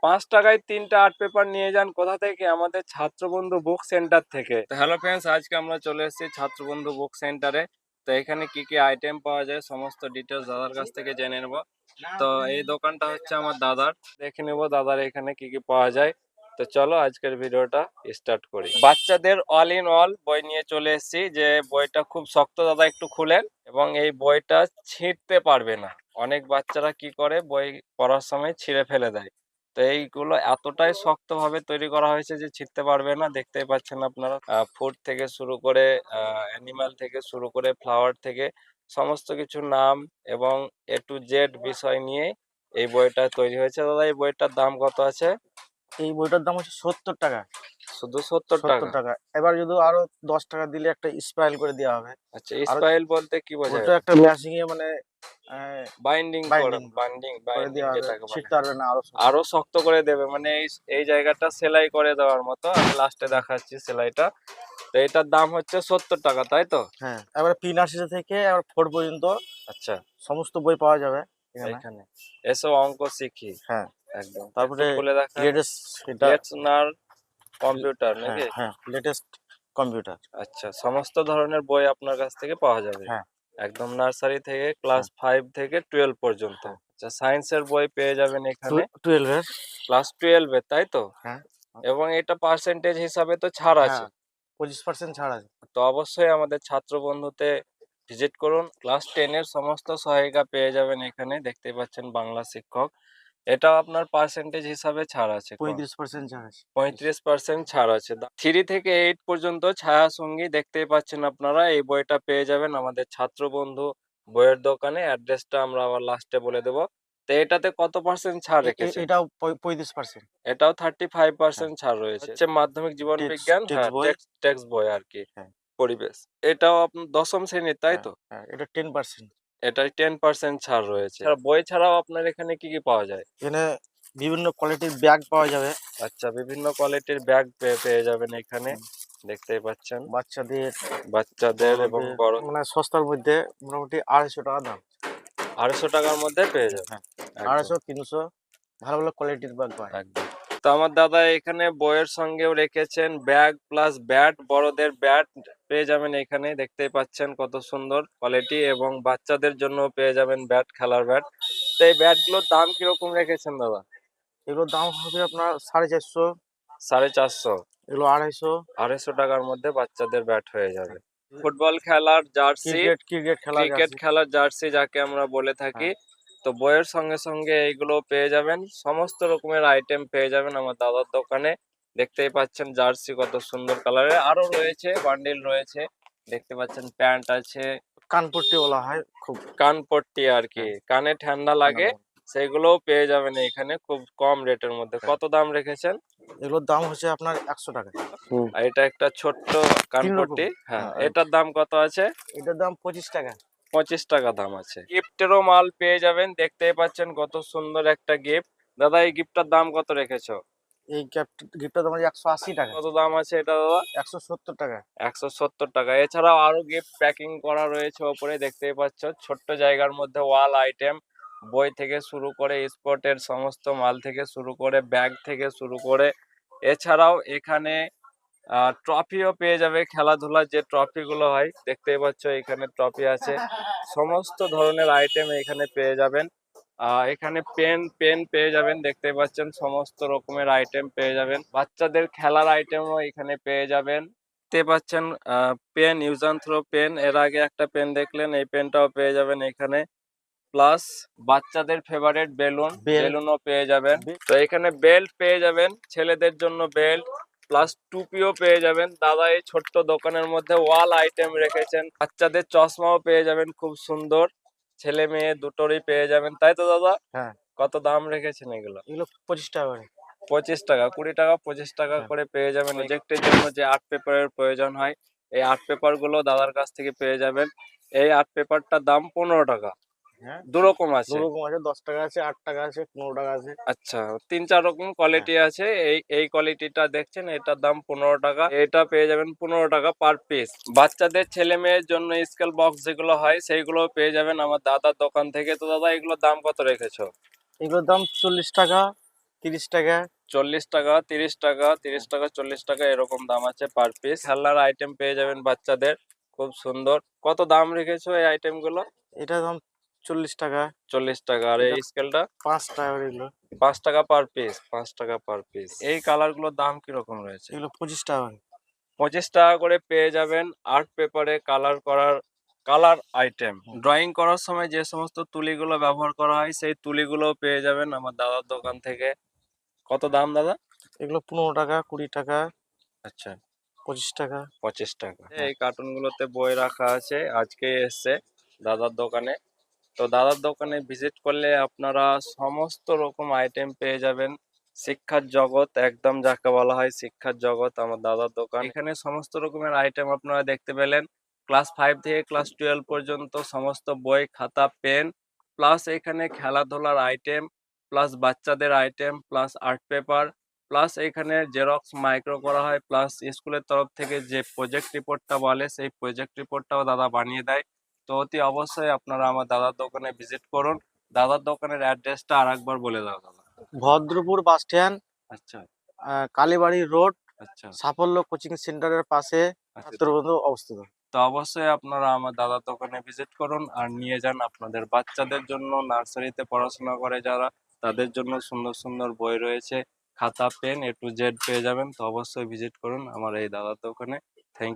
5 টাকায় 3টা art paper নিয়ে যান। কোথা থেকে? আমাদের ছাত্রবন্ধু বুক সেন্টার থেকে। তো হ্যালো ফ্রেন্ডস, আজকে আমরা চলে এসেছি ছাত্রবন্ধু বুক সেন্টারে। তো এখানে কি কি আইটেম পাওয়া যায় সমস্ত ডিটেলস দাদার কাছ থেকে জেনে নেব। তো এই দোকানটা হচ্ছে আমার দাদার, দেখে নেব দাদার এখানে কি কি পাওয়া যায়। তো চলো আজকের ভিডিওটা স্টার্ট করি। বাচ্চাদের অল ইন অল বই নিয়ে চলে এসেছি। যে বইটা খুব শক্ত, দাদা একটু খুলেন। এবং এই বইটা ছিঁড়তে পারবে না। অনেক বাচ্চারা কি করে, বই পড়ার সময় ছিঁড়ে ফেলে দেয়। তো এইগুলো এতটাই শক্ত ভাবে তৈরি করা হয়েছে যে ছিঁড়তে পারবে না। দেখতেই পাচ্ছেন আপনারা, ফুড থেকে শুরু করে অ্যানিমাল থেকে শুরু করে ফ্লাওয়ার থেকে সমস্ত কিছু নাম এবং A to Z বিষয় নিয়ে এই বইটা তৈরি হয়েছে। দাদা এই বইটার দাম কত আছে? এই বইটার দাম হচ্ছে 70 টাকা। শুধু 70 70 টাকা? টাকা। এবার যদি আরো 10 টাকা দিলে একটা স্পাইল করে দেওয়া হবে। আচ্ছা, স্পাইল বলতে কি বোঝায়? ওটা একটা ম্যাচিং এ মানে বাইন্ডিং বাইন্ডিং বাইন্ডিং করে বাইন্ডিং দেওয়া হবে, যেটাকে বলে। ছিঁড়তে পারবে না, আরো আরো শক্ত করে দেবে, মানে এই এই জায়গাটা সেলাই করে দেওয়ার মতো। আমি লাস্টে দেখাচ্ছি সেলাইটা। তো এটার দাম হচ্ছে 70 টাকা, তাই তো? হ্যাঁ, এবারে প্রি নার্সারি থেকে এবার 4 পর্যন্ত আচ্ছা, সমস্ত বই পাওয়া যাবে এখানে। এখানে এসো অঙ্ক শিখি। হ্যাঁ, একদম, তারপরে একটু খুলে দেখান। লেটেস্ট এটা। লেটস লার্ন কম্পিউটার হ্যাঁ নাকি? হ্যাঁ, লেটেস্ট কম্পিউটার। আচ্ছা, সমস্ত ধরনের বই আপনার কাছ থেকে পাওয়া যাবে। হ্যাঁ একদম নার্সারি থেকে ক্লাস হ্যাঁ 5 থেকে 12 পর্যন্ত। হ্যাঁ, আচ্ছা, সায়েন্সের বই পেয়ে যাবেন এখানে 12 এর। ক্লাস 12 এর, তাই তো? হ্যাঁ এবং এটা পার্সেন্টেজ হিসাবে তো ছাড় আছে। হ্যাঁ, 25% ছাড় আছে। তো অবশ্যই আমাদের ছাত্র বন্ধুতে ভিজিট করুন। ক্লাস 10 এর সমস্ত সহায়িকা পেয়ে যাবেন এখানে। দেখতে পাচ্ছেন বাংলা শিক্ষক, এটাও আপনার পার্সেন্টেজ হিসাবে ছাড় আছে। 35% ছাড় আছে। 35% ছাড় আছে। 3 থেকে 8 পর্যন্ত ছায়া সঙ্গী দেখতেই পাচ্ছেন আপনারা। এই বইটা পেয়ে যাবেন আমাদের ছাত্র বন্ধু বইয়ের দোকানে। অ্যাড্রেসটা আমরা আবার লাস্টে বলে দেব। তো এটাতে কত পার্সেন্ট ছাড় রেখেছে? এটাও 35%। এটাও হ্যাঁ, 35% ছাড় রয়েছে। হচ্ছে মাধ্যমিক জীবন বিজ্ঞান, টেক্সট হ্যাঁ, বই। টেক্সট বই আর কি। হ্যাঁ পরিবেশ, এটাও আপনার দশম শ্রেণীর, তাই হ্যাঁ তো? হ্যাঁ, এটা 10%। এটাই 10% ছাড় রয়েছে। আর বই ছাড়াও আপনার এখানে কি কি পাওয়া যায়? এখানে বিভিন্ন কোয়ালিটির ব্যাগ পাওয়া যাবে। আচ্ছা, বিভিন্ন কোয়ালিটির ব্যাগ পেয়ে যাবেন এখানে। দেখতেই পাচ্ছেন বাচ্চাদের, বাচ্চাদের এবং বড়দের, বড়। মানে সস্তার মধ্যে মোটামুটি 250 টাকা দাম। 250 টাকার মধ্যে পেয়ে যাবেন। হ্যাঁ, একদম 250 300 ভালো ভালো কোয়ালিটির ব্যাগ পায়। একদম। তো আমার দাদা এখানে বইয়ের সঙ্গেও রেখেছেন ব্যাগ প্লাস ব্যাট, বড়দের ব্যাট পেয়ে যাবেন এখানে। দেখতেই পাচ্ছেন কত সুন্দর কোয়ালিটি। এবং বাচ্চাদের জন্য পেয়ে যাবেন ব্যাট, খেলার ব্যাট। তো এই ব্যাট গুলোর দাম কিরকম রেখেছেন দাদা? এগুলোর দাম হবে আপনার 450। 450? এগুলো 250। 250 টাকার মধ্যে বাচ্চাদের ব্যাট হয়ে যাবে। ফুটবল খেলার জার্সি, ক্রিকেট খেলা ক্রিকেট আছে। খেলার জার্সি যাকে আমরা বলে থাকি। হ্যাঁ, তো বইয়ের সঙ্গে সঙ্গে এইগুলো পেয়ে যাবেন। সমস্ত রকমের আইটেম পেয়ে যাবেন আমার দাদার দোকানে। দেখতেই পাচ্ছেন জার্সি কত সুন্দর কালারের, আরো রয়েছে, বান্ডিল রয়েছে। দেখতে পাচ্ছেন প্যান্ট আছে, কানপট্টি বলা হয় খুব। কানপট্টি আর কি, হ্যাঁ, কানে ঠান্ডা ঠান্ডা লাগে, লাগে। সেগুলোও পেয়ে যাবেন এখানে খুব কম রেটের মধ্যে। হ্যাঁ, কত দাম রেখেছেন? এগুলোর দাম হচ্ছে আপনার 100 টাকা। আর এটা একটা ছোট্ট 3 রকম। কানপট্টি, হ্যাঁ, হ্যাঁ, এটার দাম কত আছে? এটার দাম 25 টাকা। 25 টাকা দাম আছে। গিফটেরও মাল পেয়ে যাবেন। দেখতেই পাচ্ছেন কত সুন্দর একটা গিফট। দাদা এই গিফটটার দাম কত রেখেছো? এই গিফটের দাম হচ্ছে 180 টাকা। কত দাম আছে এটা দাদা? 170 টাকা। 170 টাকা। এছাড়াও আরো গিফট প্যাকিং করা রয়েছে ওপরে, দেখতেই পাচ্ছ। ছোট্ট জায়গার মধ্যে ওয়াল আইটেম, বই থেকে শুরু করে স্পোর্টের সমস্ত মাল থেকে শুরু করে ব্যাগ থেকে শুরু করে। এছাড়াও এখানে ট্রফিও পেয়ে যাবে, খেলাধুলার যে ট্রফি গুলো হয় দেখতেই পাচ্ছ, এখানে ট্রফি আছে। সমস্ত ধরনের আইটেম এখানে পেয়ে যাবেন। এখানে পেন পেয়ে যাবেন, দেখতে পাচ্ছেন সমস্ত রকমের আইটেম পেয়ে যাবেন। বাচ্চাদের খেলার আইটেমও এখানে পেয়ে যাবেন। দেখতে পাচ্ছেন pen, use and throw pen. এর আগে একটা পেন দেখলেন, এই পেনটাও পেয়ে যাবেন এখানে। প্লাস বাচ্চাদের ফেভারিট বেলুন, বেল্ট। বেলুনও পেয়ে যাবেন। তো এখানে বেল্ট পেয়ে যাবেন, ছেলেদের জন্য বেল্ট প্লাস টুপিও পেয়ে যাবেন। দাদা এই ছোট্ট দোকানের মধ্যে ওয়াল আইটেম রেখেছেন। বাচ্চাদের চশমাও পেয়ে যাবেন খুব সুন্দর, ছেলে মেয়ে দুটোরই পেয়ে যাবেন, তাই তো দাদা? হ্যাঁ, কত দাম রেখেছেন এগুলো? এগুলো 25 টাকা করে। 25 টাকা, 20 টাকা, 25 টাকা হ্যাঁ, করে পেয়ে যাবেন। প্রজেক্টের জন্য যে আর্ট পেপারের প্রয়োজন হয়, এই আর্ট পেপার গুলো দাদার কাছ থেকে পেয়ে যাবেন। এই আর্ট পেপারটার দাম 15 টাকা। হ্যাঁ, দু রকম দু আছে। রকম আছে, 10 টাকা আছে, 8 টাকা আছে, 15 টাকা আছে। আচ্ছা, 3-4 রকম হ্যাঁ, কোয়ালিটি আছে। এই কোয়ালিটিটা দেখছেন, এটার দাম 15 টাকা। এটা পেয়ে যাবেন 15 টাকা পার পিস। বাচ্চাদের ছেলে মেয়ের জন্য স্কেল বক্স যেগুলো হয় সেইগুলো পেয়ে যাবেন আমার দাদার দোকান থেকে। তো দাদা এগুলোর দাম কত রেখেছো? এগুলোর দাম 40 টাকা, 30 টাকা। 40 টাকা, 30 টাকা, 30 টাকা, 40 টাকা এরকম দাম আছে পার পিস। খেলনার আইটেম পেয়ে যাবেন বাচ্চাদের, খুব সুন্দর। কত দাম রেখেছো এই আইটেম গুলো? এটা দাম 40 টাকা। 40 টাকা। আর এটা এই স্কেলটা? 5 টাকা করে এগুলো। 5 টাকা পার পিস, 5 টাকা পার পিস। এই কালার গুলোর দাম কিরকম রয়েছে? এগুলো 25 টাকা করে। 25 টাকা করে পেয়ে যাবেন আর্ট পেপারে কালার আইটেম। হুম। ড্রয়িং করার সময় যে সমস্ত তুলিগুলো ব্যবহার করা হয় সেই তুলিগুলো পেয়ে যাবেন আমার দাদার দোকান থেকে। কত দাম দাদা? এগুলো 15 টাকা, 20 টাকা, আচ্ছা, 25 টাকা। 25 টাকা। হ্যাঁ। এই কার্টুন গুলোতে বই রাখা আছে, আজকে এসছে দাদার দোকানে। তো দাদার দোকানে ভিজিট করলে আপনারা সমস্ত রকম আইটেম পেয়ে যাবেন। শিক্ষার জগৎ, একদম যাকে বলা হয় শিক্ষার জগৎ আমার দাদার দোকান। এখানে সমস্ত রকমের আইটেম আপনারা দেখতে পেলেন। ক্লাস 5 থেকে ক্লাস 12 পর্যন্ত সমস্ত বই, খাতা, পেন, প্লাস এখানে খেলাধুলার আইটেম, প্লাস বাচ্চাদের item, plus art paper, plus এখানে জেরক্স মাইক্রো করা হয়, প্লাস স্কুলের তরফ থেকে যে প্রজেক্ট রিপোর্টটা বলে সেই প্রজেক্ট রিপোর্টটাও দাদা বানিয়ে দেয়। তো অতি অবশ্যই আপনারা আমার দাদার দোকানে ভিজিট করুন। দাদার দোকানের অ্যাড্রেসটা আরেকবার বলে দাও দাদা। ভদ্রপুর বাস স্ট্যান্ড, আচ্ছা, কালীবাড়ি রোড, আচ্ছা, সাফল্য কোচিং সেন্টারের পাশে আচ্ছা। ছাত্রবন্ধু অবস্থিত। তো অবশ্যই আপনারা আমার দাদার দোকানে ভিজিট করুন আর নিয়ে যান আপনাদের বাচ্চাদের জন্য। নার্সারিতে পড়াশোনা করে যারা, তাদের জন্য সুন্দর সুন্দর বই রয়েছে, খাতা, পেন A to Z পেয়ে যাবেন। তো অবশ্যই ভিজিট করুন আমার এই দাদার দোকানে।